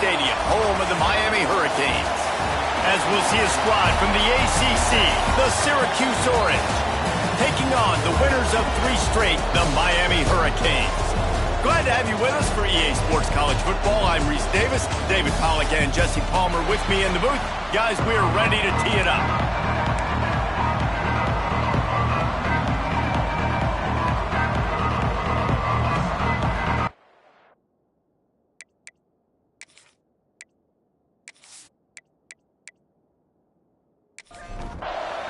Stadium, home of the Miami Hurricanes. As we'll see a squad from the ACC, the Syracuse Orange, taking on the winners of 3 straight, the Miami Hurricanes. Glad to have you with us for EA Sports College Football. I'm Reese Davis, David Pollack and Jesse Palmer with me in the booth. Guys, we're ready to tee it up.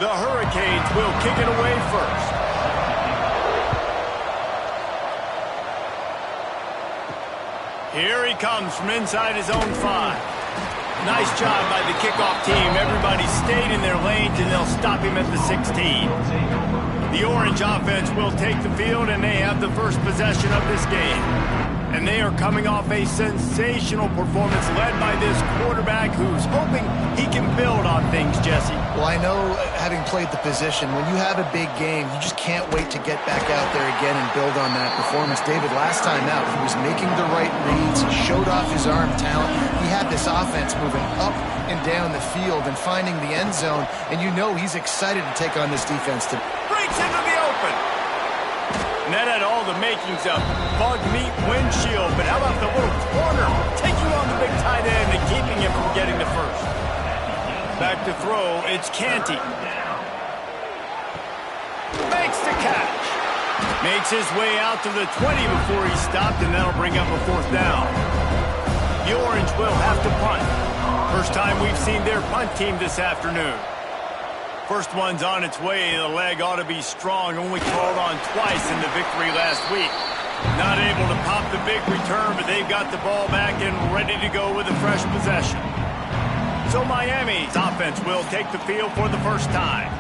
The Hurricanes will kick it away first. Here he comes from inside his own 5. Nice job by the kickoff team. Everybody stayed in their lanes, and they'll stop him at the 16. The Orange offense will take the field, and they have the first possession of this game. And they are coming off a sensational performance led by this quarterback who's hoping he can build on things, Jesse. Well, I know, having played the position, when you have a big game, you just can't wait to get back out there again and build on that performance. David, last time out, he was making the right reads. He showed off his arm talent. He had this offense moving up and down the field and finding the end zone, and you know he's excited to take on this defense. Breaks into the open. And that had all the makings of bug meat windshield, but how about the little corner taking on the big tight end and keeping him from getting the first? Back to throw, it's Canty. Makes the catch. Makes his way out to the 20 before he stopped, and that'll bring up a 4th down. The Orange will have to punt. First time we've seen their punt team this afternoon. First one's on its way. The leg ought to be strong. Only called on twice in the victory last week. Not able to pop the big return, but they've got the ball back and ready to go with a fresh possession. So Miami's offense will take the field for the first time.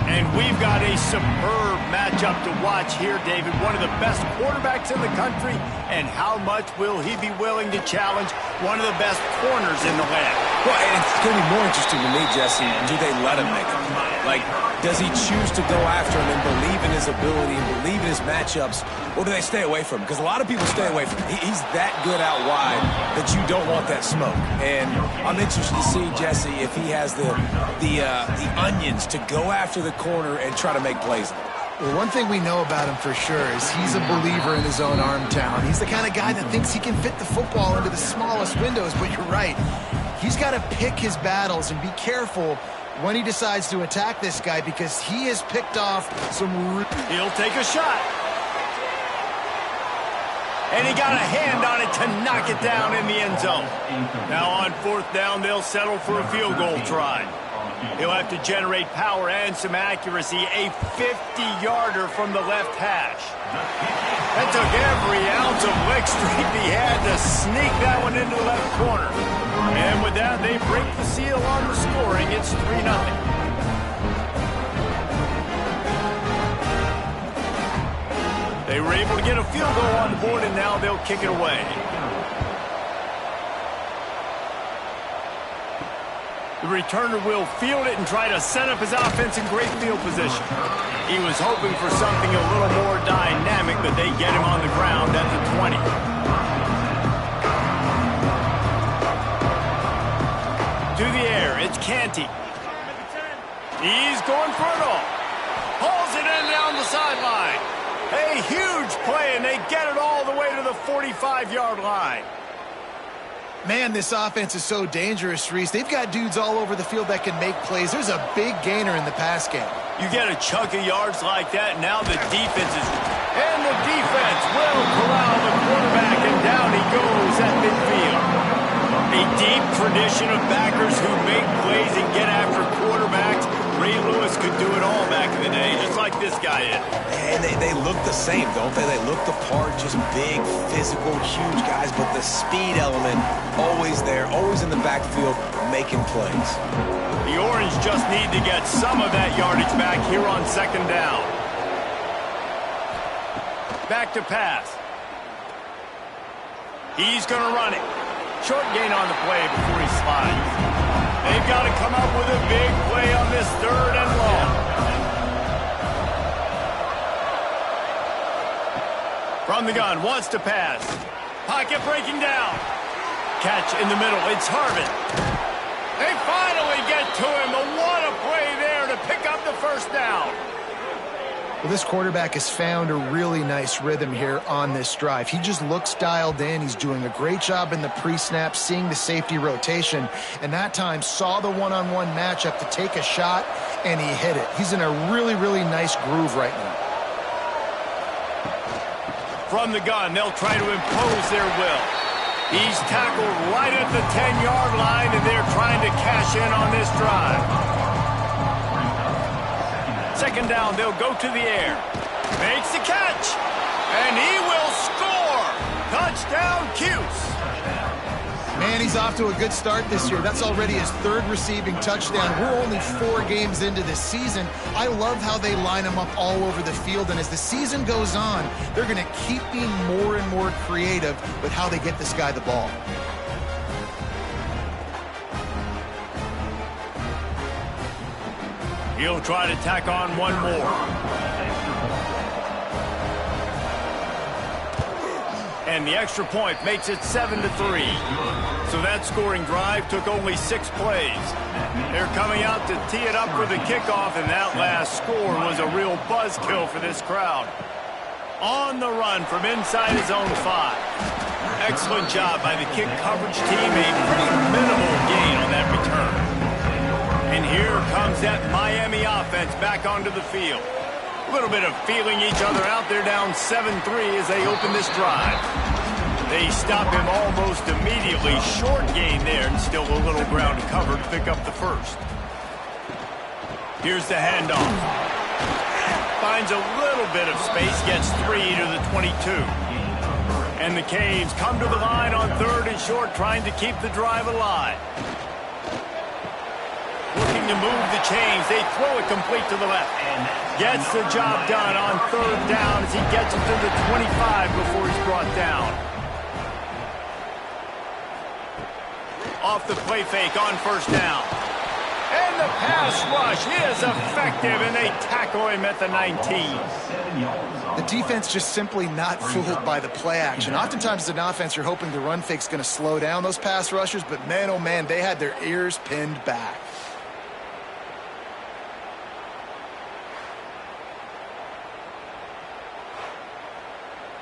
And we've got a superb matchup to watch here, David. One of the best quarterbacks in the country. And how much will he be willing to challenge one of the best corners in the land? Well, and it's going to be more interesting to me, Jesse, do they let him make it? Like, does he choose to go after him and believe in his ability and believe in his matchups, or do they stay away from him? Because a lot of people stay away from him. He's that good out wide that you don't want that smoke. And I'm interested to see, Jesse, if he has the onions to go after the corner and try to make plays. Well, one thing we know about him for sure is he's a believer in his own arm talent. He's the kind of guy that thinks he can fit the football into the smallest windows, but you're right. He's got to pick his battles and be careful when he decides to attack this guy because he has picked off some... He'll take a shot. And he got a hand on it to knock it down in the end zone. Now on 4th down, they'll settle for a field goal try. He'll have to generate power and some accuracy. A 50-yarder from the left hash. That took every ounce of leg strength he had to sneak that one into the left corner. And with that, they break the seal on the scoring. It's 3-0. They were able to get a field goal on the board, and now they'll kick it away. The returner will field it and try to set up his offense in great field position. He was hoping for something a little more dynamic, but they get him on the ground at the 20. To the air, it's Canty. He's going for it all. Hauls it in down the sideline. A huge play, and they get it all the way to the 45-yard line. Man, this offense is so dangerous, Reese. They've got dudes all over the field that can make plays. There's a big gainer in the pass game. You get a chunk of yards like that, now the defense is... And the defense will corral the quarterback, and down he goes at midfield. A deep tradition of backers who make plays and get after quarterbacks. Ray Lewis could do it all back in the day, just like this guy is. And they look the same, don't they? They look the part, just big, physical, huge guys, but the speed element always there, always in the backfield, making plays. The Orange just need to get some of that yardage back here on 2nd down. Back to pass. He's going to run it. Short gain on the play before he slides. They've got to come up with a big play on this 3rd and long. From the gun, wants to pass. Pocket breaking down. catch in the middle. It's Harvin. They finally get to him. What a play there to pick up the first down. Well, this quarterback has found a really nice rhythm here on this drive. He just looks dialed in. He's doing a great job in the pre-snap, seeing the safety rotation, and that time saw the one-on-one matchup to take a shot, and he hit it. He's in a really, really nice groove right now. From the gun, they'll try to impose their will. He's tackled right at the 10-yard line, and they're trying to cash in on this drive. Second down, they'll go to the air. Makes the catch, and he will score. Touchdown, Cuse. Man, he's off to a good start this year. That's already his third receiving touchdown. We're only 4 games into this season. I love how they line him up all over the field, and as the season goes on, they're going to keep being more and more creative with how they get this guy the ball. He'll try to tack on one more. And the extra point makes it 7-3. So that scoring drive took only 6 plays. They're coming out to tee it up for the kickoff, and that last score was a real buzzkill for this crowd. On the run from inside his own 5. Excellent job by the kick coverage team. A pretty minimal gain on that return. And here comes that Miami offense back onto the field. A little bit of feeling each other out. They're down 7-3 as they open this drive. They stop him almost immediately. Short gain there, and still a little ground to cover to pick up the first. Here's the handoff. Finds a little bit of space, gets 3 to the 22. And the Canes come to the line on 3rd and short, trying to keep the drive alive. Looking to move the chains. They throw it complete to the left. Gets the job done on 3rd down as he gets it to the 25 before he's brought down. Off the play fake on 1st down. And the pass rush is effective, and they tackle him at the 19. The defense just simply not fooled by the play action. Oftentimes as an offense, you're hoping the run fake's going to slow down those pass rushers, but man, oh man, they had their ears pinned back.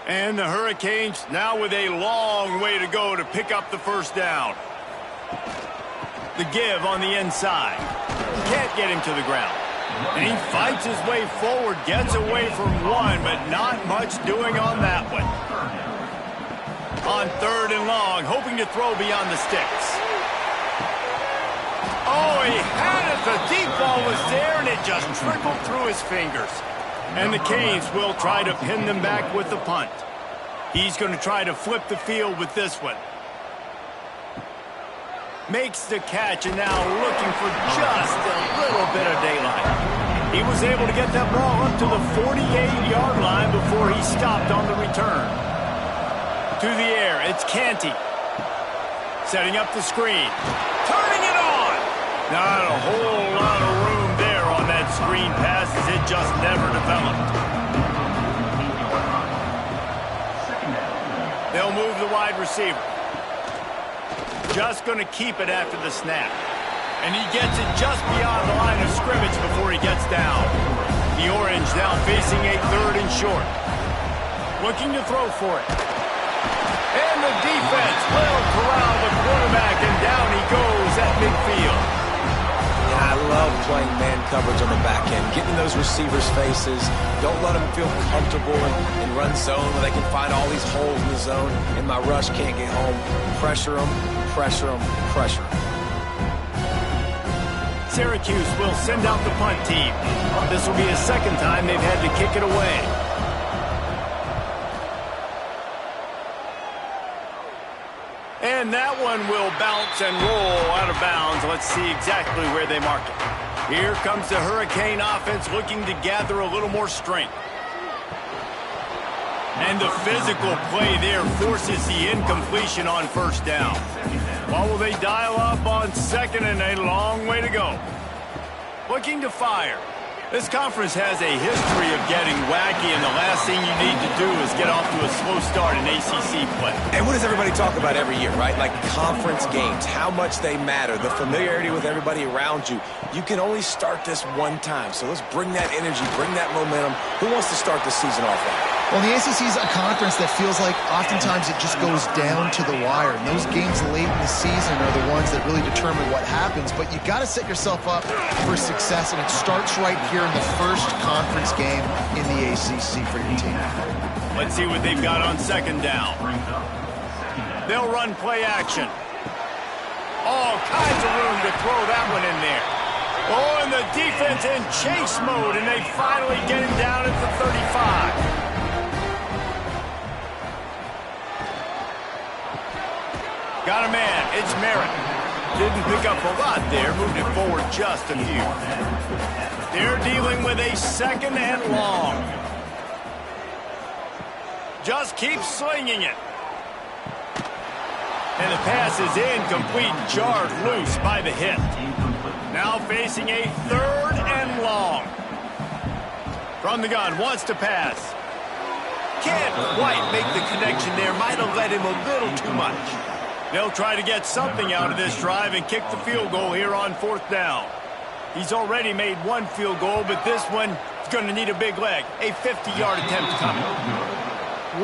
And the Hurricanes now with a long way to go to pick up the first down. The give on the inside. Can't get him to the ground. And he fights his way forward, gets away from one, but not much doing on that one. On 3rd and long, hoping to throw beyond the sticks. Oh, he had it. The deep ball was there, and it just trickled through his fingers. And the Canes will try to pin them back with the punt. He's going to try to flip the field with this one. Makes the catch, and now looking for just a little bit of daylight. He was able to get that ball up to the 48-yard line before he stopped on the return. To the air, it's Canty. Setting up the screen. Turning it on! Not a whole lot of room there on that screen pass, as it just never developed. They'll move the wide receiver. Just going to keep it after the snap. And he gets it just beyond the line of scrimmage before he gets down. The Orange now facing a 3rd and short. Looking to throw for it. And the defense will corral the quarterback, and down he goes at midfield. I love playing man coverage on the back end, getting those receivers' faces. Don't let them feel comfortable in run zone where they can find all these holes in the zone, and my rush can't get home. Pressure them, pressure them, pressure them. Syracuse will send out the punt team. This will be the 2nd time they've had to kick it away. And that one will bounce and roll out of bounds. Let's see exactly where they mark it. Here comes the Hurricane offense looking to gather a little more strength. And the physical play there forces the incompletion on 1st down. What will they dial up on 2nd, and a long way to go? Looking to fire. This conference has a history of getting wacky, and the last thing you need to do is get off to a slow start in ACC play. And what does everybody talk about every year, right? Like conference games, how much they matter, the familiarity with everybody around you. You can only start this one time, so let's bring that energy, bring that momentum. Who wants to start the season off right? Well, the ACC is a conference that feels like oftentimes it just goes down to the wire. And those games late in the season are the ones that really determine what happens. But you got to set yourself up for success, and it starts right here in the first conference game in the ACC for your team. Let's see what they've got on second down. They'll run play action. All kinds of room to throw that one in there. Oh, and the defense in chase mode, and they finally get him down at the 35. Got a man. It's Merritt. Didn't pick up a lot there. Moved it forward just a few. They're dealing with a second and long. Just keep slinging it. And the pass is incomplete, jarred loose by the hit. Now facing a third and long. From the gun, wants to pass. Can't quite make the connection there. Might have let him a little too much. They'll try to get something out of this drive and kick the field goal here on fourth down. He's already made one field goal, but this one is going to need a big leg. A 50-yard attempt coming.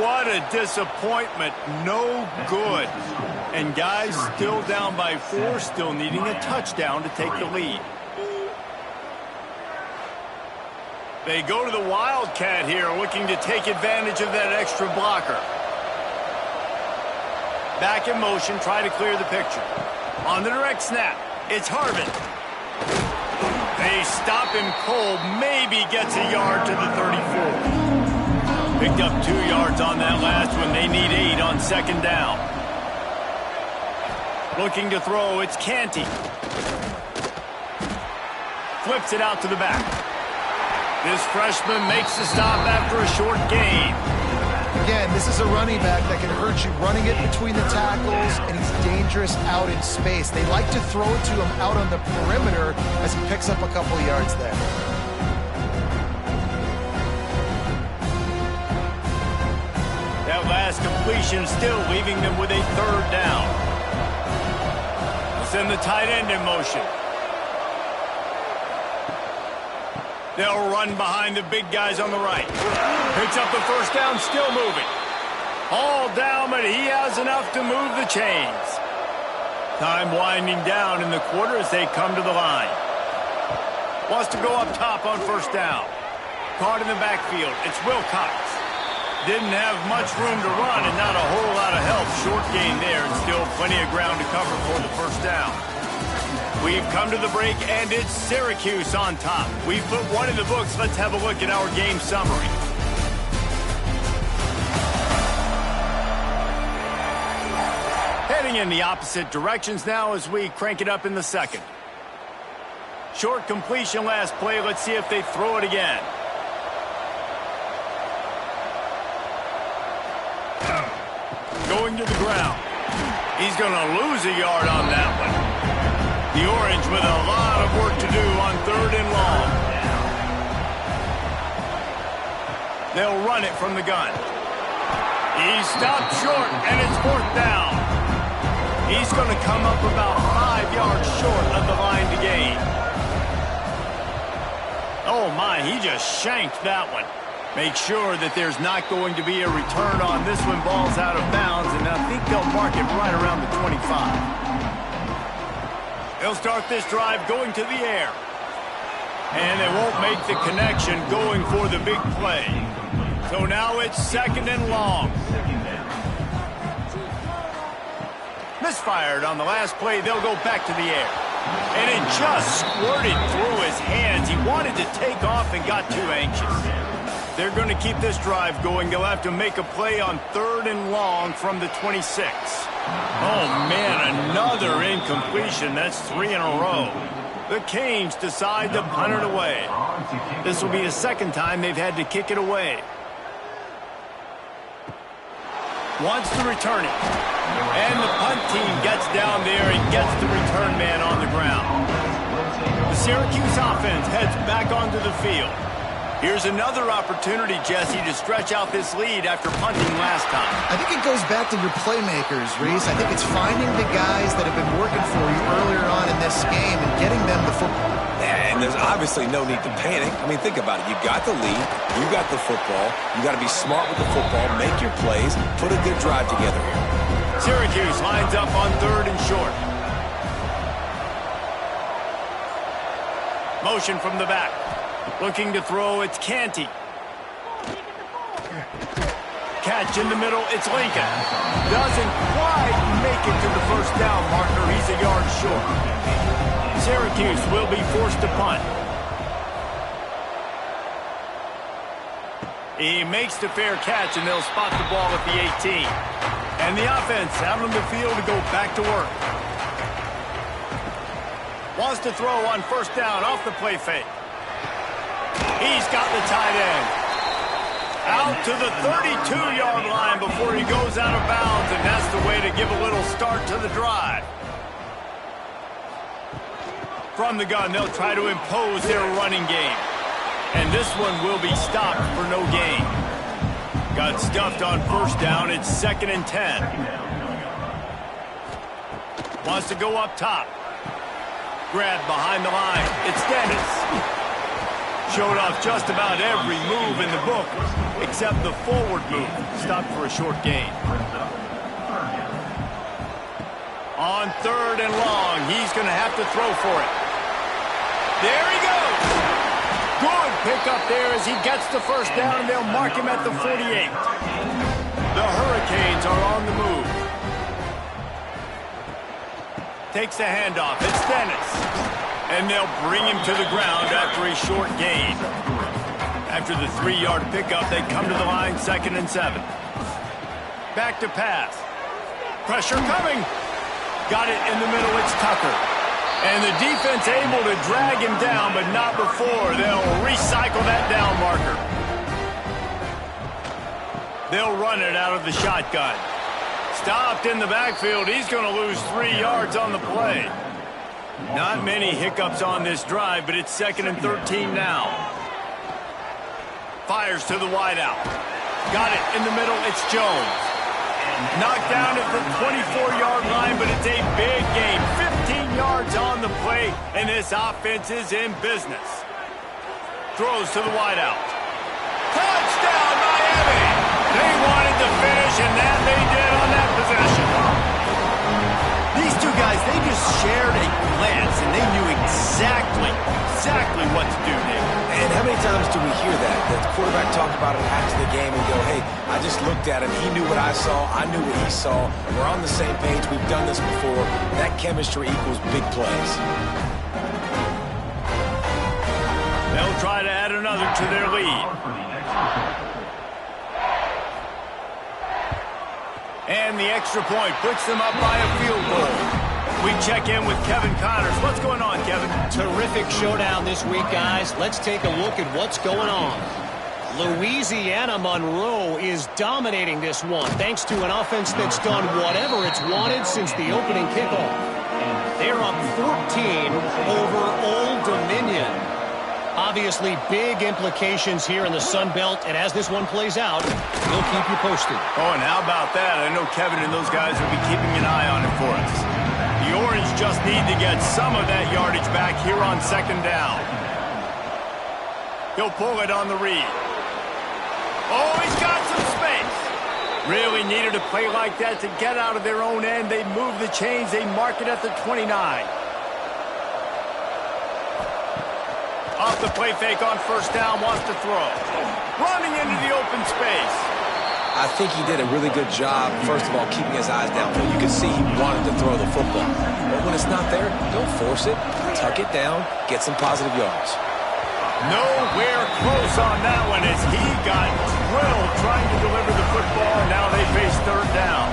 What a disappointment. No good. And guys still down by 4, still needing a touchdown to take the lead. They go to the Wildcat here, looking to take advantage of that extra blocker. Back in motion, try to clear the picture. On the direct snap, it's Harvin. They stop him cold, maybe gets a yard to the 34. Picked up 2 yards on that last one. They need 8 on second down. Looking to throw, it's Canty. Flips it out to the back. This freshman makes the stop after a short gain. Again, this is a running back that can hurt you running it between the tackles, and he's dangerous out in space. They like to throw it to him out on the perimeter as he picks up a couple of yards there. That last completion still leaving them with a third down. Send the tight end in motion. They'll run behind the big guys on the right. Picks up the first down, still moving. All down, but he has enough to move the chains. Time winding down in the quarter as they come to the line. Wants to go up top on first down. Caught in the backfield. It's Wilcox. Didn't have much room to run and not a whole lot of help. Short gain there and still plenty of ground to cover for the first down. We've come to the break, and it's Syracuse on top. We've put one in the books. Let's have a look at our game summary. Heading in the opposite directions now as we crank it up in the second. Short completion last play. Let's see if they throw it again. Going to the ground. He's going to lose a yard on that one. The Orange with a lot of work to do on third and long. They'll run it from the gun. He's stopped short, and it's fourth down. He's going to come up about 5 yards short of the line to gain. Oh, my, he just shanked that one. Make sure that there's not going to be a return on this one. Ball's out of bounds, and I think they'll mark it right around the 25. They'll start this drive going to the air. And they won't make the connection going for the big play. So now it's second and long. Misfired on the last play. They'll go back to the air. And it just squirted through his hands. He wanted to take off and got too anxious. They're going to keep this drive going. They'll have to make a play on third and long from the 26. Oh, man, another incompletion. That's 3 in a row. The Canes decide to punt it away. This will be the second time they've had to kick it away. Wants to return it. And the punt team gets down there and gets the return man on the ground. The Syracuse offense heads back onto the field. Here's another opportunity, Jesse, to stretch out this lead after punting last time. I think it goes back to your playmakers, Reese. I think it's finding the guys that have been working for you earlier on in this game and getting them the football. And there's obviously no need to panic. I mean, think about it. You got the lead. You got the football. You got to be smart with the football, make your plays, put a good drive together here. Syracuse lines up on 3rd and short. Motion from the back. Looking to throw, it's Canty. Catch in the middle, it's Lincoln. Doesn't quite make it to the first down marker. He's a yard short. Syracuse will be forced to punt. He makes the fair catch, and they'll spot the ball at the 18. And the offense out on the field to go back to work. Wants to throw on first down off the play fake. He's got the tight end. Out to the 32-yard line before he goes out of bounds, and that's the way to give a little start to the drive. From the gun, they'll try to impose their running game. And this one will be stopped for no gain. Got stuffed on first down. It's 2nd and 10. Wants to go up top. Grab behind the line. It's Dennis. Showed off just about every move in the book, except the forward move. Stopped for a short gain. On 3rd and long, he's going to have to throw for it. There he goes. Good pickup there as he gets the first down, and they'll mark him at the 48. The Hurricanes are on the move. Takes the handoff. It's Dennis. And they'll bring him to the ground after a short gain. After the 3-yard pickup, they come to the line, 2nd and 7. Back to pass. Pressure coming. Got it in the middle. It's Tucker. And the defense able to drag him down, but not before. They'll recycle that down marker. They'll run it out of the shotgun. Stopped in the backfield. He's going to lose 3 yards on the play. Not many hiccups on this drive, but it's 2nd and 13 now. Fires to the wideout. Got it in the middle. It's Jones. Knocked down at the 24-yard line, but it's a big game. 15 yards on the play, and this offense is in business. Throws to the wideout. Touchdown, Miami! They wanted to finish, and that they did on that possession. These two guys, they just shared a glance, and they knew exactly what to do, Nick. And how many times do we hear that? The quarterback talk about it after the game and go, hey, I just looked at him. He knew what I saw. I knew what he saw. We're on the same page. We've done this before. That chemistry equals big plays. They'll try to add another to their lead. And the extra point puts them up by a field goal. We check in with Kevin Connors. What's going on, Kevin? Terrific showdown this week, guys. Let's take a look at what's going on. Louisiana Monroe is dominating this one, thanks to an offense that's done whatever it's wanted since the opening kickoff. They're up 14 over Old Dominion. Obviously, big implications here in the Sun Belt, and as this one plays out, we'll keep you posted. Oh, and how about that? I know Kevin and those guys will be keeping an eye on it for us. The Orange just need to get some of that yardage back here on 2nd down. He'll pull it on the read. Oh, he's got some space. Really needed a play like that to get out of their own end. They move the chains. They mark it at the 29. Off the play fake on first down, wants to throw. Running into the open space. I think he did a really good job, first of all, keeping his eyes downfield. You can see he wanted to throw the football. But when it's not there, don't force it. Tuck it down, get some positive yards. Nowhere close on that one as he got drilled trying to deliver the football, and now they face 3rd down.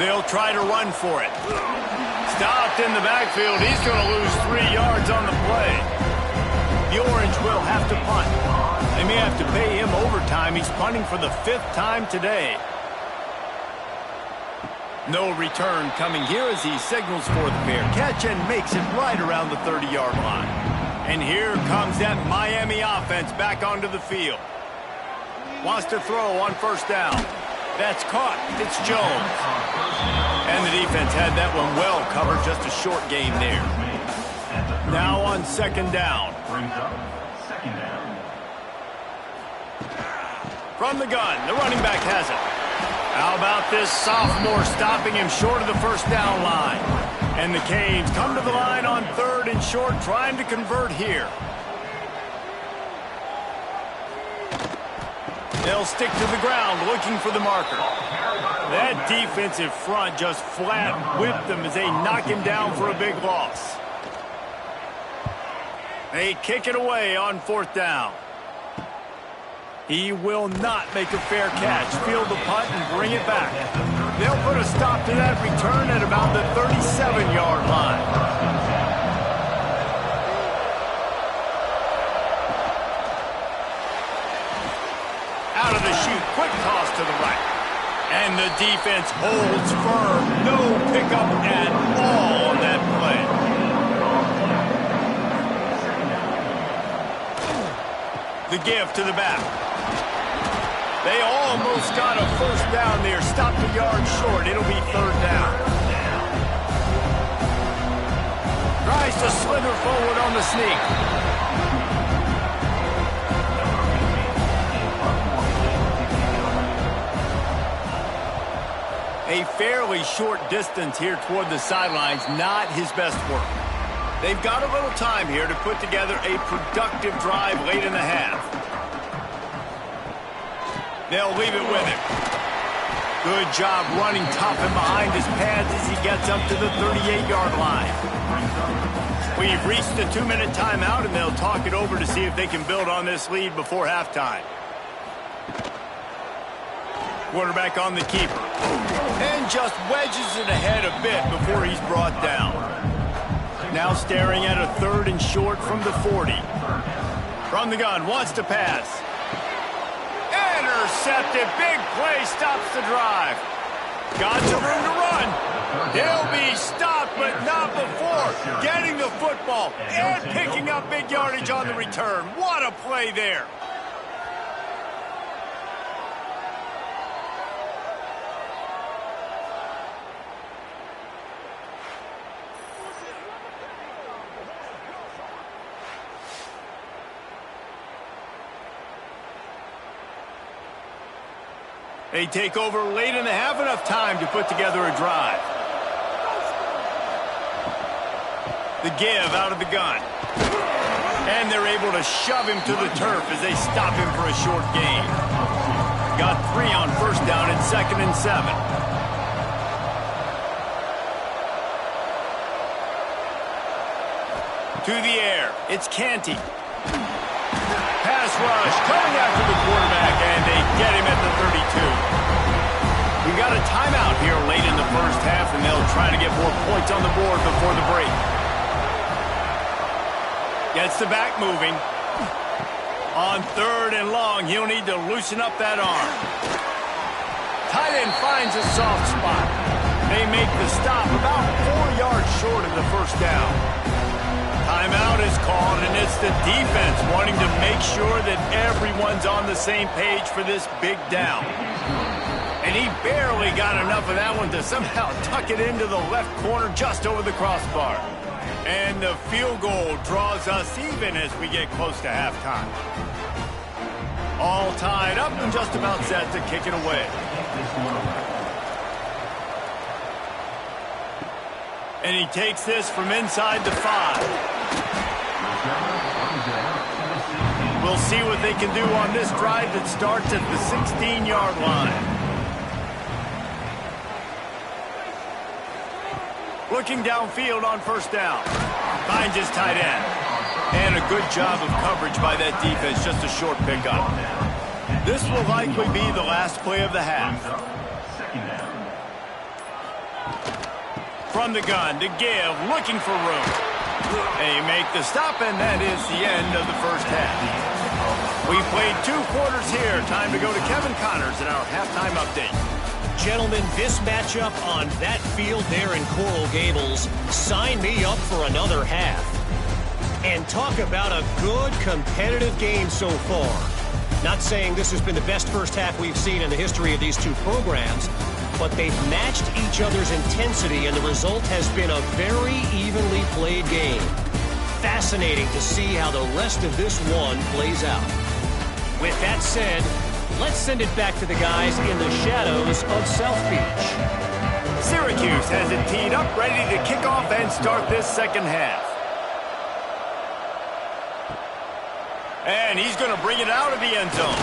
They'll try to run for it. Stopped in the backfield. He's going to lose 3 yards on the play. The Orange will have to punt. They may have to pay him overtime. He's punting for the 5th time today. No return coming here as he signals for the fair catch and makes it right around the 30-yard line. And here comes that Miami offense back onto the field. Wants to throw on first down. That's caught. It's Jones. And the defense had that one well covered. Just a short gain there. Now on second down. From the gun, the running back has it. How about this sophomore stopping him short of the first down line? And the Canes come to the line on third and short, trying to convert here. They'll stick to the ground, looking for the marker. That defensive front just flat whipped them as they knock him down for a big loss. They kick it away on fourth down. He will not make a fair catch. Field the punt and bring it back. They'll put a stop to that return at about the 37-yard line. Out of the chute, quick toss to the right. And the defense holds firm. No pickup at all on that play. The give to the back. They almost got a first down there. Stopped a yard short. It'll be third down. Tries to slither forward on the sneak. A fairly short distance here toward the sidelines. Not his best work. They've got a little time here to put together a productive drive late in the half. They'll leave it with him. Good job running tough and behind his pads as he gets up to the 38-yard line. We've reached the 2-minute timeout, and they'll talk it over to see if they can build on this lead before halftime. Quarterback on the keeper. And just wedges it ahead a bit before he's brought down. Now staring at a third and short from the 40. From the gun, wants to pass. Intercepted. Big play stops the drive. Got some room to run. He'll be stopped, but not before getting the football and picking up big yardage on the return. What a play there. They take over late and they have enough time to put together a drive. The give out of the gun. And they're able to shove him to the turf as they stop him for a short gain. Got 3 on first down at 2nd and 7. To the air. It's Canty. Pass rush coming after the quarterback, and they get him at the 32. We've got a timeout here late in the first half, and they'll try to get more points on the board before the break. Gets the back moving. On 3rd and long, he'll need to loosen up that arm. Tight end finds a soft spot. They make the stop about 4 yards short of the first down. Timeout is called, and it's the defense wanting to make sure that everyone's on the same page for this big down. And he barely got enough of that one to somehow tuck it into the left corner just over the crossbar. And the field goal draws us even as we get close to halftime. All tied up and just about set to kick it away. And he takes this from inside the 5. We'll see what they can do on this drive that starts at the 16-yard line. Looking downfield on first down. Finds his tight end. And a good job of coverage by that defense, just a short pickup. This will likely be the last play of the half. From the gun to give, looking for room. They make the stop, and that is the end of the first half. We played 2 quarters here. Time to go to Kevin Connors in our halftime update. gentlemen, this matchup on that field there in Coral Gables, sign me up for another half. And talk about a good competitive game so far. Not saying this has been the best first half we've seen in the history of these two programs, but they've matched each other's intensity, and the result has been a very evenly played game. Fascinating to see how the rest of this one plays out. With that said, let's send it back to the guys in the shadows of South Beach. Syracuse has it teed up, ready to kick off and start this second half. And he's going to bring it out of the end zone.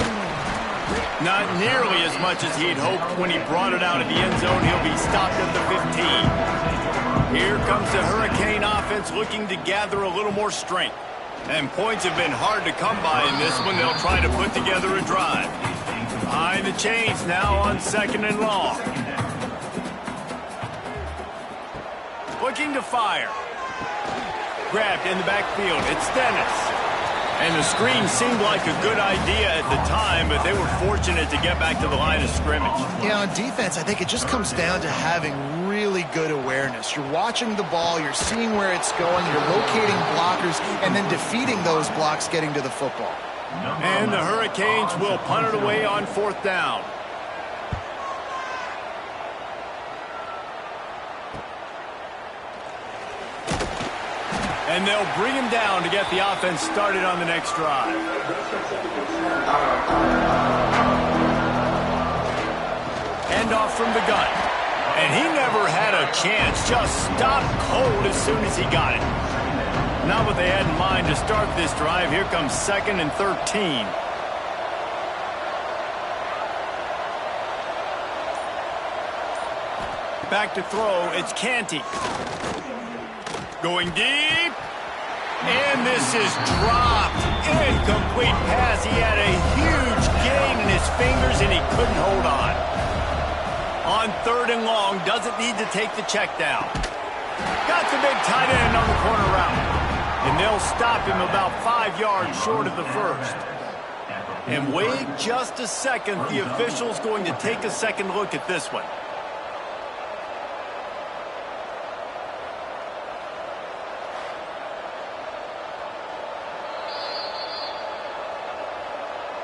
Not nearly as much as he'd hoped when he brought it out of the end zone. He'll be stopped at the 15. Here comes the Hurricane offense looking to gather a little more strength. And points have been hard to come by in this one. They'll try to put together a drive. Behind the chains now on 2nd and long. Looking to fire. Grabbed in the backfield. It's Dennis. And the screen seemed like a good idea at the time, but they were fortunate to get back to the line of scrimmage. Yeah, on defense, I think it just comes down to having really good awareness. You're watching the ball, you're seeing where it's going, you're locating blockers, and then defeating those blocks getting to the football. And the Hurricanes will punt it away on 4th down. And they'll bring him down to get the offense started on the next drive. Hand off from the gun. And he never had a chance. Just stopped cold as soon as he got it. Not what they had in mind to start this drive. Here comes 2nd and 13. Back to throw. It's Canty. Going deep. And this is dropped. Incomplete pass. He had a huge gain in his fingers, and he couldn't hold on. On 3rd and long, doesn't need to take the check down. Got the big tight end on the corner route. And they'll stop him about 5 yards short of the first. And wait just a second. The official's going to take a second look at this one.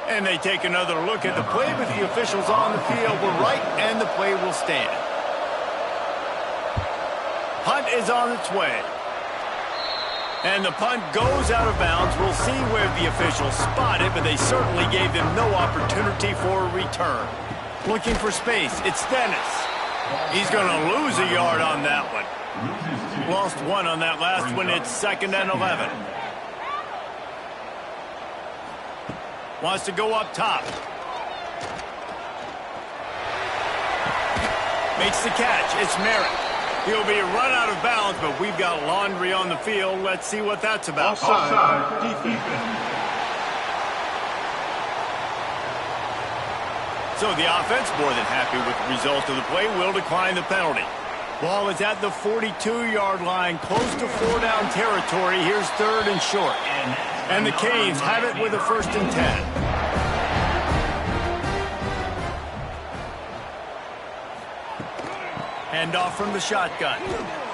And they take another look at the play, but the officials on the field were right, and the play will stand. Punt is on its way. And the punt goes out of bounds. We'll see where the officials spot it, but they certainly gave them no opportunity for a return. Looking for space. It's Dennis. He's going to lose a yard on that one. Lost 1 on that last one. It's 2nd and 11. Wants to go up top. Makes the catch. It's Merritt. He'll be run out of bounds, but we've got laundry on the field. Let's see what that's about. Offside. Defense. So the offense, more than happy with the result of the play, will decline the penalty. Ball is at the 42-yard line, close to 4-down territory. Here's 3rd and short. And the Canes have it with a 1st and 10. Hand off from the shotgun.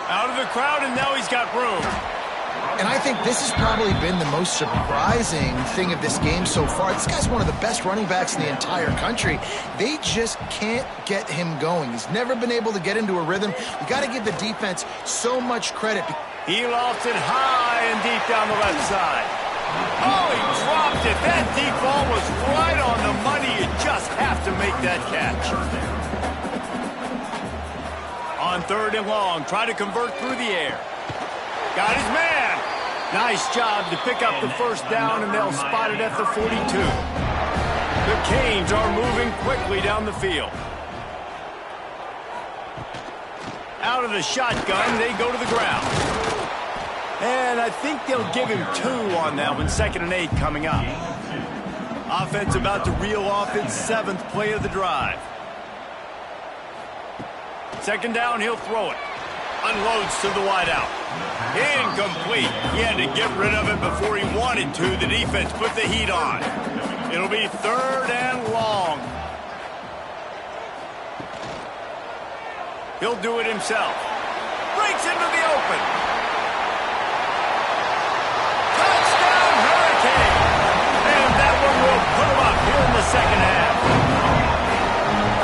Out of the crowd, and now he's got room. And I think this has probably been the most surprising thing of this game so far. This guy's one of the best running backs in the entire country. They just can't get him going. He's never been able to get into a rhythm. You got to give the defense so much credit. He lofts it high and deep down the left side. Oh, he dropped it. That deep ball was right on the money. You just have to make that catch. On 3rd and long, try to convert through the air. Got his man. Nice job to pick up the 1st down, and they'll spot it at the 42. The Canes are moving quickly down the field. Out of the shotgun, they go to the ground. And I think they'll give him 2 on that one. 2nd and 8 coming up. Offense about to reel off its 7th play of the drive. 2nd down, he'll throw it. Unloads to the wideout. Incomplete. He had to get rid of it before he wanted to. The defense put the heat on. It'll be 3rd and long. He'll do it himself. Breaks into the open. Touchdown, Hurricane! And that one will put him up here in the second half.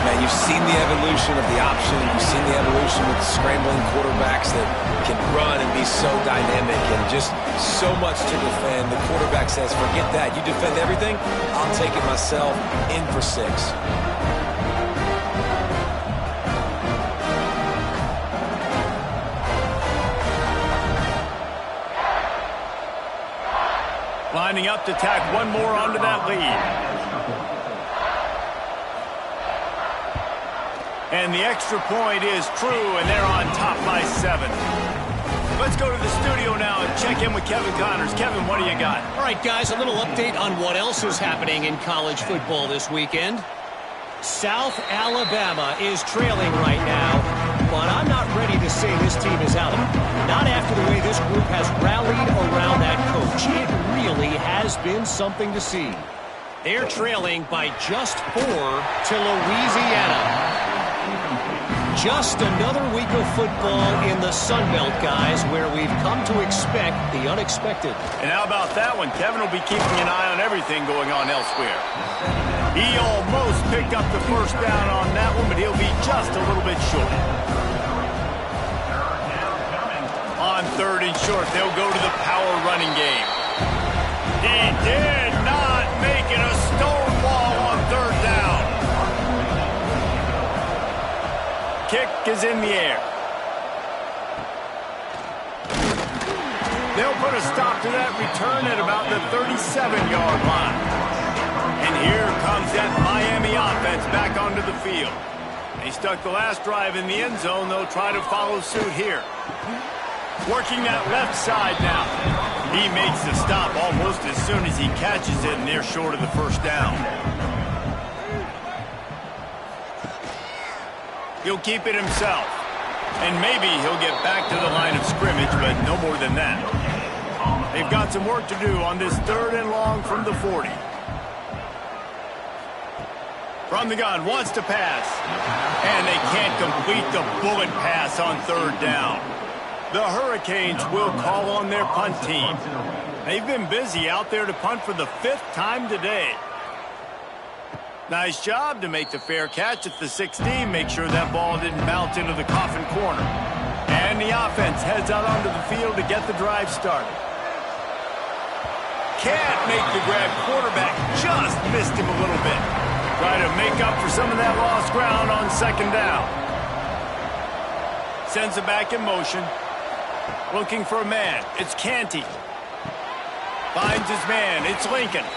Man, you've seen the evolution of the option. You've seen the evolution with scrambling quarterbacks that can run and be so dynamic and just so much to defend. The quarterback says, forget that. You defend everything, I'll take it myself. In for 6. Lining up to tack one more onto that lead. And the extra point is true, and they're on top by 7. Let's go to the studio now and check in with Kevin Connors. Kevin, what do you got? All right, guys, a little update on what else is happening in college football this weekend. South Alabama is trailing right now, but I'm not ready to say this team is out. Not after the way this group has rallied around that coach. It really has been something to see. They're trailing by just 4 to Louisiana. Just another week of football in the Sun Belt, guys, where we've come to expect the unexpected. And how about that one? Kevin will be keeping an eye on everything going on elsewhere. He almost picked up the first down on that one, but he'll be just a little bit short. On 3rd and short, they'll go to the power running game. He did not make it a stonewall on 3rd down. Kick is in the air. They'll put a stop to that return at about the 37-yard line. And here comes that Miami offense back onto the field. They stuck the last drive in the end zone. They'll try to follow suit here. Working that left side now. He makes the stop almost as soon as he catches it, and they're short of the first down. He'll keep it himself. And maybe he'll get back to the line of scrimmage, but no more than that. They've got some work to do on this 3rd and long from the 40. From the gun, wants to pass. And they can't complete the bullet pass on 3rd down. The Hurricanes will call on their punt team. They've been busy out there to punt for the 5th time today. Nice job to make the fair catch at the 16. Make sure that ball didn't bounce into the coffin corner. And the offense heads out onto the field to get the drive started. Can't make the grab. Quarterback just missed him a little bit. Try to make up for some of that lost ground on 2nd down. Sends it back in motion. Looking for a man. It's Canty. Finds his man. It's Lincoln.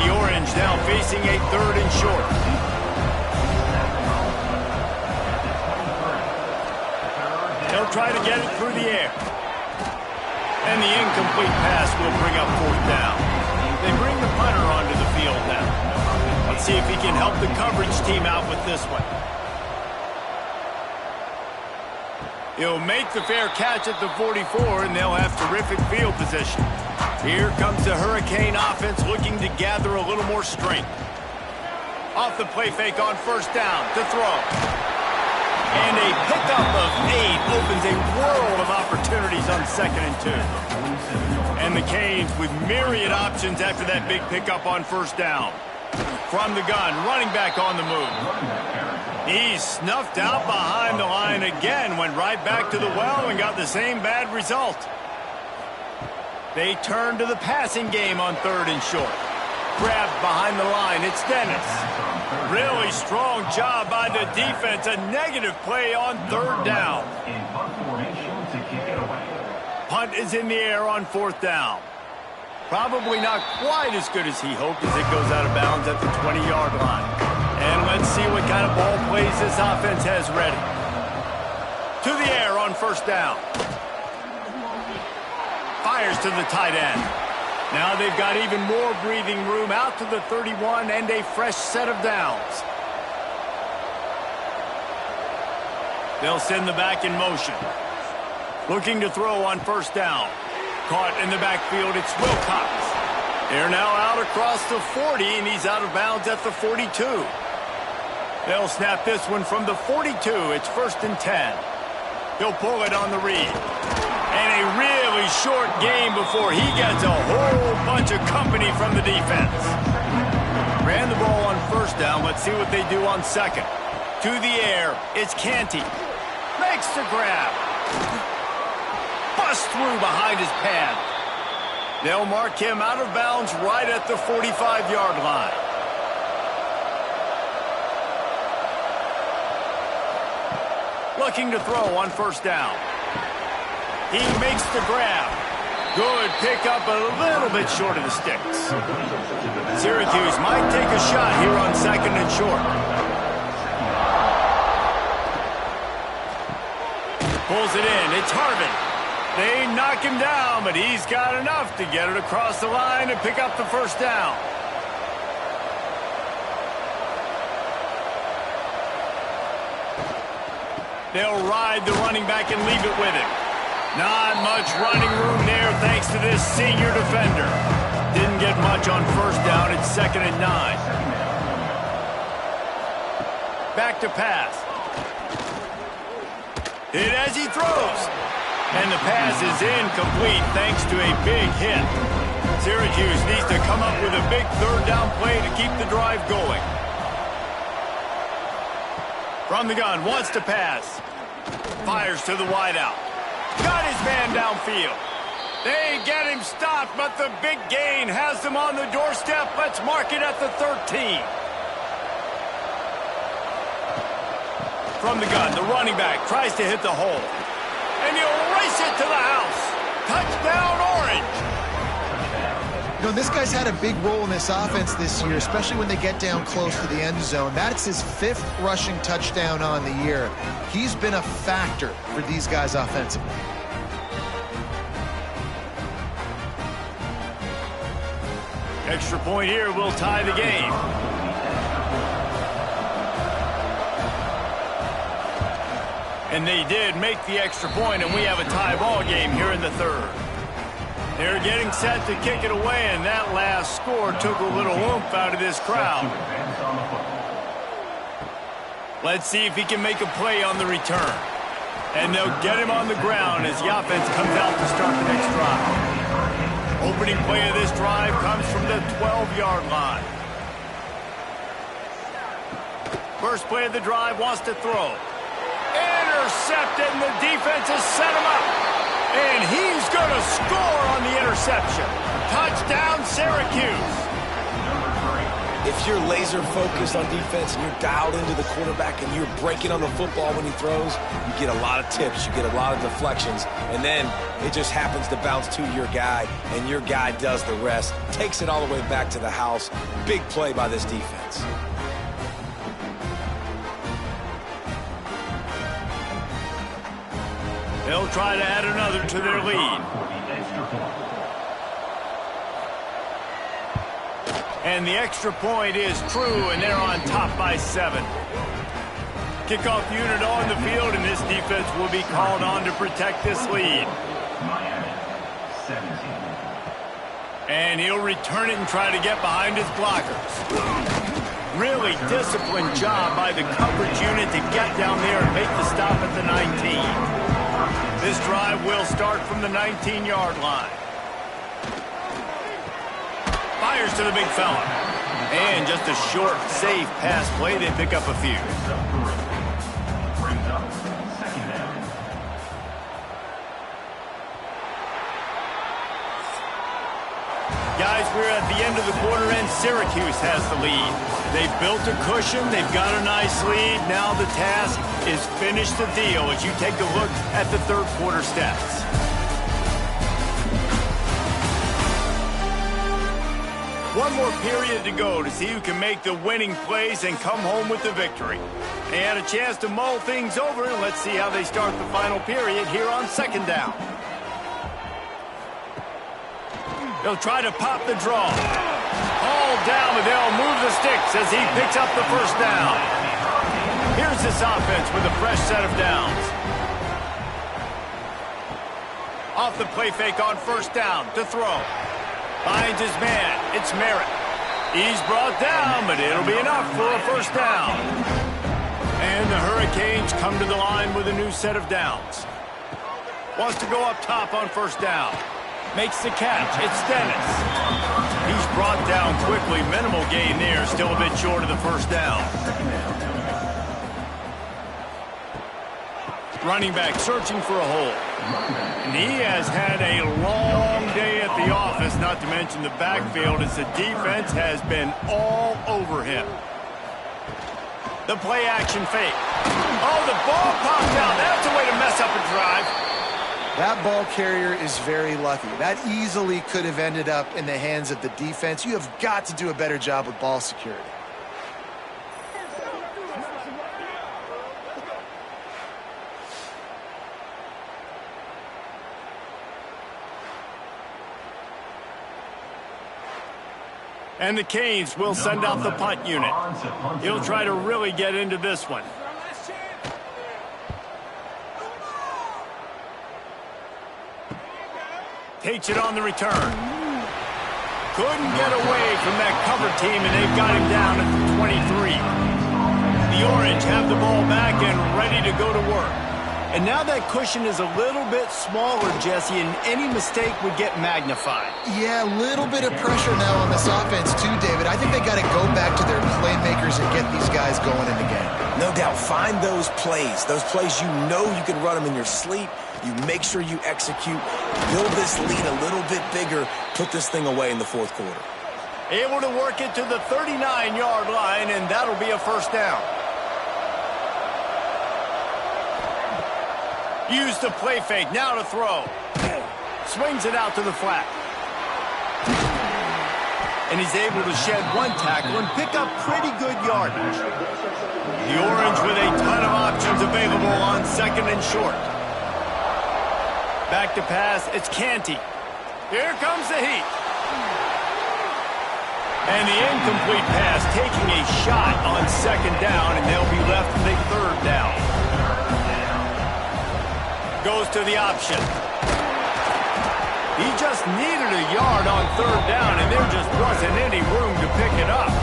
The Orange now facing a 3rd and short. They'll try to get it through the air. And the incomplete pass will bring up 4th down. They bring the punter onto the field now. Let's see if he can help the coverage team out with this one. He'll make the fair catch at the 44, and they'll have terrific field position. Here comes the Hurricane offense looking to gather a little more strength. Off the play fake on 1st down to throw. And a pickup of 8 opens a world of opportunities on 2nd and 2. And the Canes with myriad options after that big pickup on 1st down. From the gun, running back on the move. He's snuffed out behind the line again, went right back to the well and got the same bad result. They turn to the passing game on 3rd and short. Grabbed behind the line, it's Dennis. Really strong job by the defense. A negative play on 3rd down. Punt is in the air on 4th down. Probably not quite as good as he hoped as it goes out of bounds at the 20-yard line. And let's see what kind of ball plays this offense has ready. To the air on 1st down. Fires to the tight end. Now they've got even more breathing room out to the 31 and a fresh set of downs. They'll send the back in motion. Looking to throw on 1st down. Caught in the backfield, it's Wilcox. They're now out across the 40, and he's out of bounds at the 42. They'll snap this one from the 42. It's 1st and 10. He'll pull it on the read. And a really short game before he gets a whole bunch of company from the defense. Ran the ball on 1st down. Let's see what they do on 2nd. To the air. It's Canty. Makes the grab. Bust through behind his pad. They'll mark him out of bounds right at the 45-yard line. Looking to throw on 1st down. He makes the grab. Good pickup, a little bit short of the sticks. Syracuse might take a shot here on 2nd and short. Pulls it in. It's Harvin. They knock him down, but he's got enough to get it across the line and pick up the 1st down. They'll ride the running back and leave it with him. Not much running room there thanks to this senior defender. Didn't get much on 1st down. It's 2nd and 9. Back to pass. Hit as he throws. And the pass is incomplete thanks to a big hit. Syracuse needs to come up with a big 3rd down play to keep the drive going. From the gun, wants to pass. Fires to the wideout. Got his man downfield. They get him stopped, but the big gain has them on the doorstep. Let's mark it at the 13. From the gun, the running back tries to hit the hole. And he'll race it to the house. Touchdown, Orange. You know, this guy's had a big role in this offense this year, especially when they get down close to the end zone. That's his 5th rushing touchdown on the year. He's been a factor for these guys offensively. Extra point here will tie the game. And they did make the extra point, and we have a tie ball game here in the 3rd. They're getting set to kick it away, and that last score took a little oomph out of this crowd. Let's see if he can make a play on the return. And they'll get him on the ground as the offense comes out to start the next drive. Opening play of this drive comes from the 12-yard line. First play of the drive, wants to throw. Intercepted, and the defense has set him up. And he's going to score on the interception. Touchdown, Syracuse. If you're laser focused on defense and you're dialed into the quarterback and you're breaking on the football when he throws, you get a lot of tips, you get a lot of deflections, and then it just happens to bounce to your guy, and your guy does the rest, takes it all the way back to the house. Big play by this defense. They'll try to add another to their lead. And the extra point is true, and they're on top by 7. Kickoff unit on the field, and this defense will be called on to protect this lead. And he'll return it and try to get behind his blockers. Really disciplined job by the coverage unit to get down there and make the stop at the 19. This drive will start from the 19-yard line. Fires to the big fella. And just a short, safe pass play. They pick up a few. Guys, we're at the end of the quarter, and Syracuse has the lead. They've built a cushion. They've got a nice lead. Now the task is finish the deal as you take a look at the 3rd quarter stats. One more period to go to see who can make the winning plays and come home with the victory. They had a chance to mull things over, and let's see how they start the final period here on 2nd down. They'll try to pop the draw. All down, but they'll move the sticks as he picks up the 1st down. Here's this offense with a fresh set of downs. Off the play fake on 1st down to throw. Finds his man. It's Merritt. He's brought down, but it'll be enough for a first down. And the Hurricanes come to the line with a new set of downs. Wants to go up top on first down. Makes the catch. It's Dennis. He's brought down quickly. Minimal gain there. Still a bit short of the first down. Running back searching for a hole. And he has had a long day at the office, not to mention the backfield, as the defense has been all over him. The play action fake. Oh, the ball popped out. That's a way to mess up a drive. That ball carrier is very lucky. That easily could have ended up in the hands of the defense. You have got to do a better job with ball security. And the Canes will send out the punt unit. He'll try to really get into this one. Takes it on the return. Couldn't get away from that cover team, and they've got him down at the 23. The Orange have the ball back and ready to go to work. And now that cushion is a little bit smaller, Jesse, and any mistake would get magnified. Yeah, a little bit of pressure now on this offense too, David. I think they got to go back to their playmakers and get these guys going in the game. No doubt. Find those plays you know you can run them in your sleep. You make sure you execute, build this lead a little bit bigger, put this thing away in the fourth quarter. Able to work it to the 39-yard line, and that'll be a first down. Use the play fake, now to throw. Swings it out to the flat. And he's able to shed one tackle and pick up pretty good yardage. The Orange with a ton of options available on second and short. Back to pass, it's Canty. Here comes the heat. And the incomplete pass taking a shot on second down, and they'll be left with a third down. Goes to the option. He just needed a yard on third down, and there just wasn't any room to pick it up.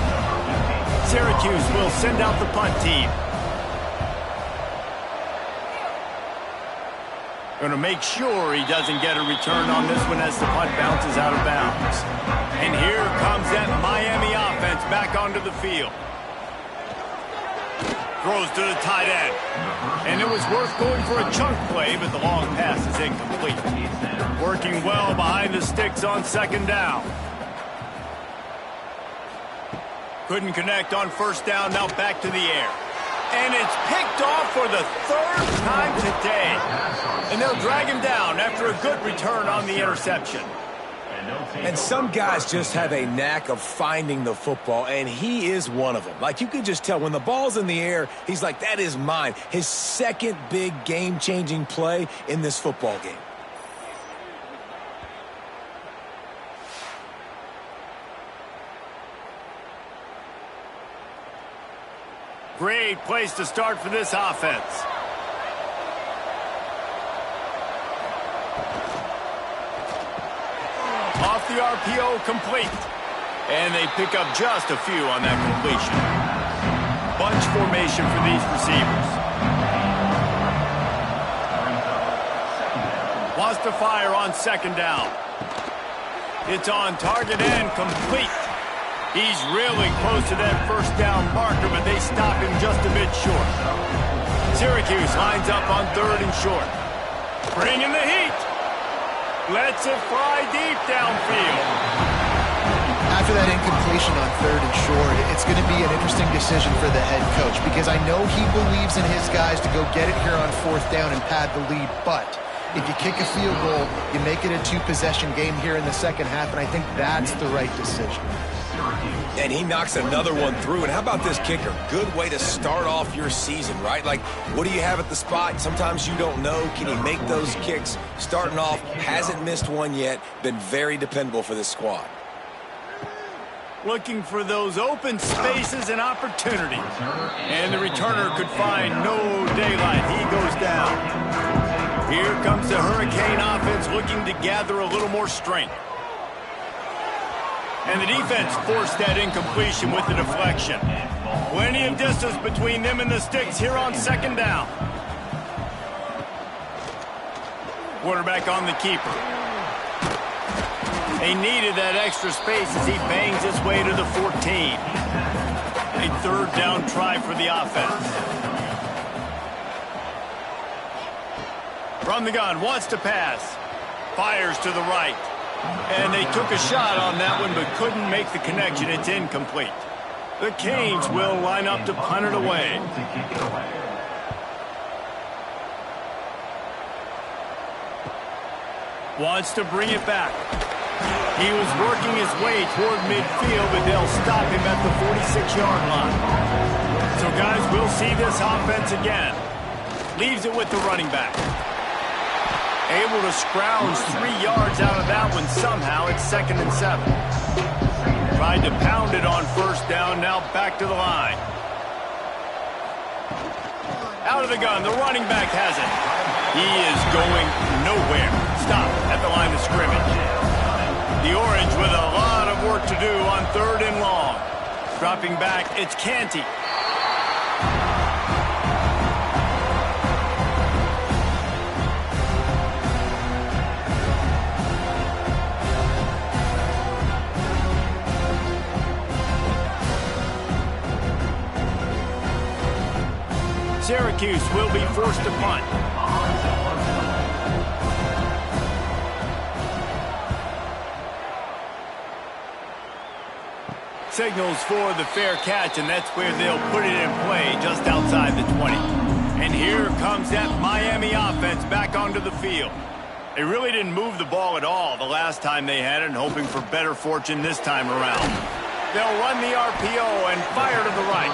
Syracuse will send out the punt team. Going to make sure he doesn't get a return on this one as the punt bounces out of bounds. And here comes that Miami offense back onto the field. Throws to the tight end. And it was worth going for a chunk play, but the long pass is incomplete. Working well behind the sticks on second down. Couldn't connect on first down, now back to the air. And it's picked off for the third time today. And they'll drag him down after a good return on the interception. And some guys just have a knack of finding the football, and he is one of them. Like, you can just tell when the ball's in the air, he's like, that is mine. His second big game-changing play in this football game. Great place to start for this offense. Off the RPO, complete. And they pick up just a few on that completion. Bunch formation for these receivers. Wants to fire on second down. It's on target and complete. He's really close to that first down marker, but they stop him just a bit short. Syracuse lines up on third and short. Bringing the heat. Lets it fly deep downfield. After that incompletion on third and short, it's going to be an interesting decision for the head coach, because I know he believes in his guys to go get it here on fourth down and pad the lead, but if you kick a field goal, you make it a two-possession game here in the second half, and I think that's the right decision. And he knocks another one through. And how about this kicker? Good way to start off your season, right? Like, what do you have at the spot? Sometimes you don't know. Can he make those kicks? Starting off, hasn't missed one yet. Been very dependable for this squad. Looking for those open spaces and opportunities. And the returner could find no daylight. He goes down. Here comes the Hurricane offense looking to gather a little more strength. And the defense forced that incompletion with the deflection. Plenty of distance between them and the sticks here on second down. Quarterback on the keeper. They needed that extra space as he bangs his way to the 14. A third down try for the offense. From the gun, wants to pass. Fires to the right. And they took a shot on that one but couldn't make the connection. It's incomplete. The Canes will line up to punt it away. Wants to bring it back. He was working his way toward midfield, but they'll stop him at the 46-yard line. So, guys, we'll see this offense again. Leaves it with the running back. Able to scrounge 3 yards out of that one somehow. It's 2nd and 7. Tried to pound it on first down, now back to the line. Out of the gun, the running back has it. He is going nowhere. Stop at the line of scrimmage. The Orange with a lot of work to do on 3rd and long. Dropping back, it's Canty. Syracuse will be forced to punt. Signals for the fair catch, and that's where they'll put it in play just outside the 20. And here comes that Miami offense back onto the field. They really didn't move the ball at all the last time they had it, and hoping for better fortune this time around. They'll run the RPO and fire to the right.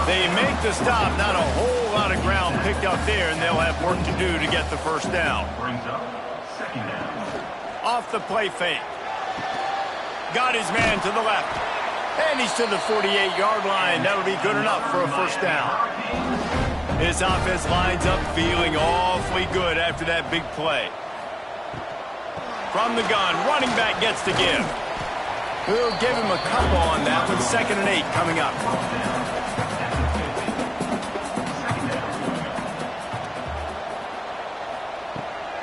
They make the stop, not a whole lot of ground picked up there, and they'll have work to do to get the first down. Off the play fake. Got his man to the left. And he's to the 48-yard line. That'll be good enough for a first down. His offense lines up feeling awfully good after that big play. From the gun, running back gets to give. We'll give him a couple on that one. 2nd and 8 coming up.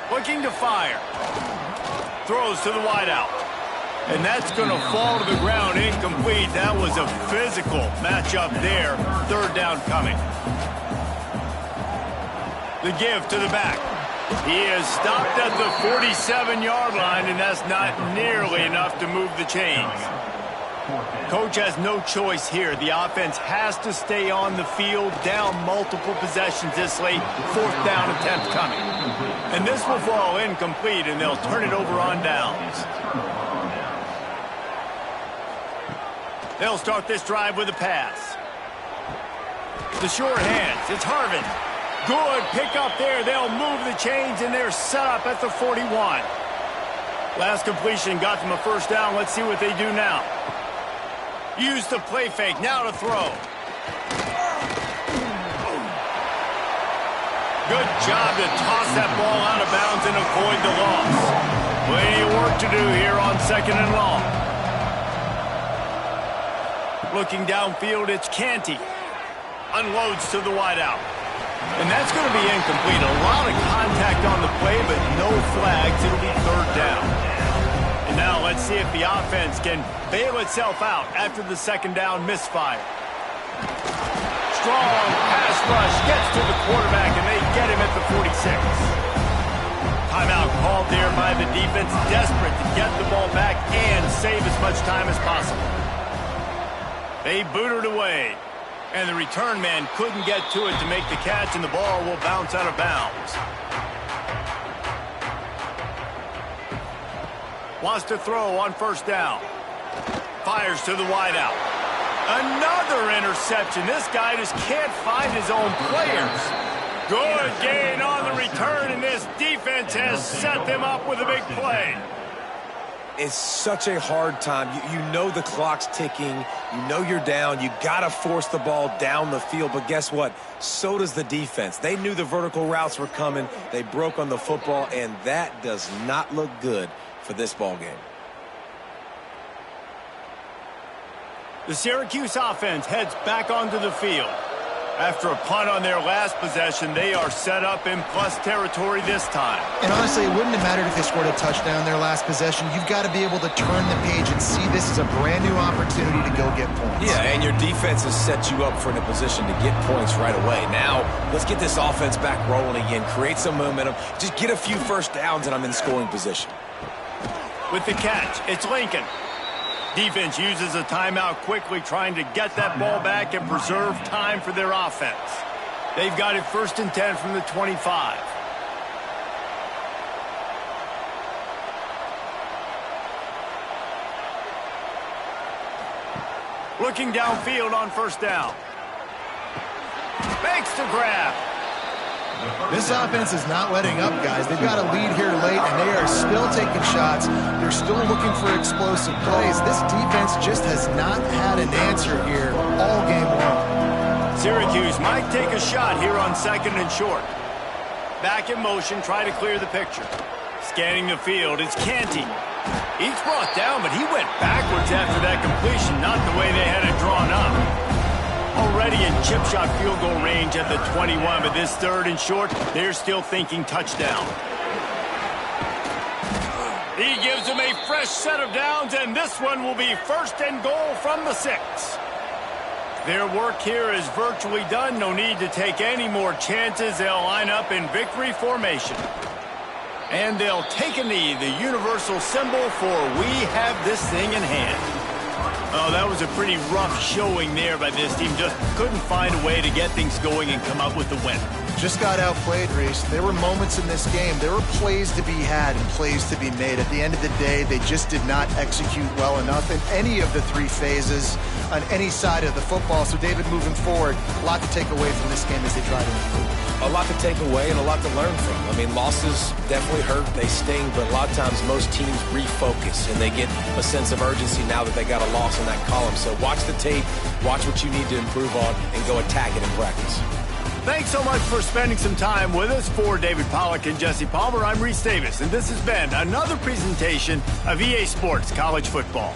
Looking to fire. Throws to the wideout. And that's going to fall to the ground incomplete. That was a physical matchup there. 3rd down coming. The give to the back. He is stopped at the 47-yard line, and that's not nearly enough to move the chains. Coach has no choice here. The offense has to stay on the field, down multiple possessions this late. 4th down attempt coming. And this will fall incomplete, and they'll turn it over on downs. They'll start this drive with a pass. The short hands. It's Harvin. Good pick up there. They'll move the chains, and they're set up at the 41. Last completion got them a first down. Let's see what they do now. Use the play fake. Now to throw. Good job to toss that ball out of bounds and avoid the loss. Plenty of work to do here on 2nd and long. Looking downfield, it's Canty. Unloads to the wideout. And that's going to be incomplete. A lot of contact on the play, but no flags. It'll be 3rd down. And now let's see if the offense can bail itself out after the 2nd down misfire. Strong pass rush gets to the quarterback, and they get him at the 46. Timeout called there by the defense, desperate to get the ball back and save as much time as possible. They booted away. And the return man couldn't get to it to make the catch, and the ball will bounce out of bounds. Wants to throw on 1st down. Fires to the wideout. Another interception. This guy just can't find his own players. Good gain on the return, and this defense has set them up with a big play. It's such a hard time. You know the clock's ticking. You know you're down. You got to force the ball down the field. But guess what? So does the defense. They knew the vertical routes were coming. They broke on the football, and that does not look good for this ball game. The Syracuse offense heads back onto the field. After a punt on their last possession, they are set up in plus territory this time. And honestly, it wouldn't have mattered if they scored a touchdown their last possession. You've got to be able to turn the page and see this as a brand new opportunity to go get points. Yeah, and your defense has set you up for in a position to get points right away. Now, let's get this offense back rolling again, create some momentum, just get a few first downs, and I'm in scoring position. With the catch, it's Lincoln. Defense uses a timeout quickly, trying to get that ball back and preserve time for their offense. They've got it 1st and 10 from the 25. Looking downfield on 1st down. Makes the grab. This offense is not letting up, guys. They've got a lead here late, and they are still taking shots. They're still looking for explosive plays. This defense just has not had an answer here all game long. Syracuse might take a shot here on 2nd and short. Back in motion, try to clear the picture. Scanning the field, it's Canty. He's brought down, but he went backwards after that completion, not the way they had it drawn up. Already in chip shot field goal range at the 21, but this 3rd and short, they're still thinking touchdown. He gives them a fresh set of downs, and this one will be 1st and goal from the 6. Their work here is virtually done. No need to take any more chances. They'll line up in victory formation. And they'll take a knee, the universal symbol for we have this thing in hand. Oh, that was a pretty rough showing there by this team. Just couldn't find a way to get things going and come up with the win. Just got outplayed, Reese. There were moments in this game. There were plays to be had and plays to be made. At the end of the day, they just did not execute well enough in any of the 3 phases on any side of the football. So, David, moving forward, a lot to take away from this game as they try to improve. A lot to take away and a lot to learn from. I mean, losses definitely hurt, they sting, but a lot of times most teams refocus and they get a sense of urgency now that they got a loss in that column. So watch the tape, watch what you need to improve on, and go attack it in practice. Thanks so much for spending some time with us. For David Pollack and Jesse Palmer, I'm Reese Davis, and this has been another presentation of EA Sports College Football.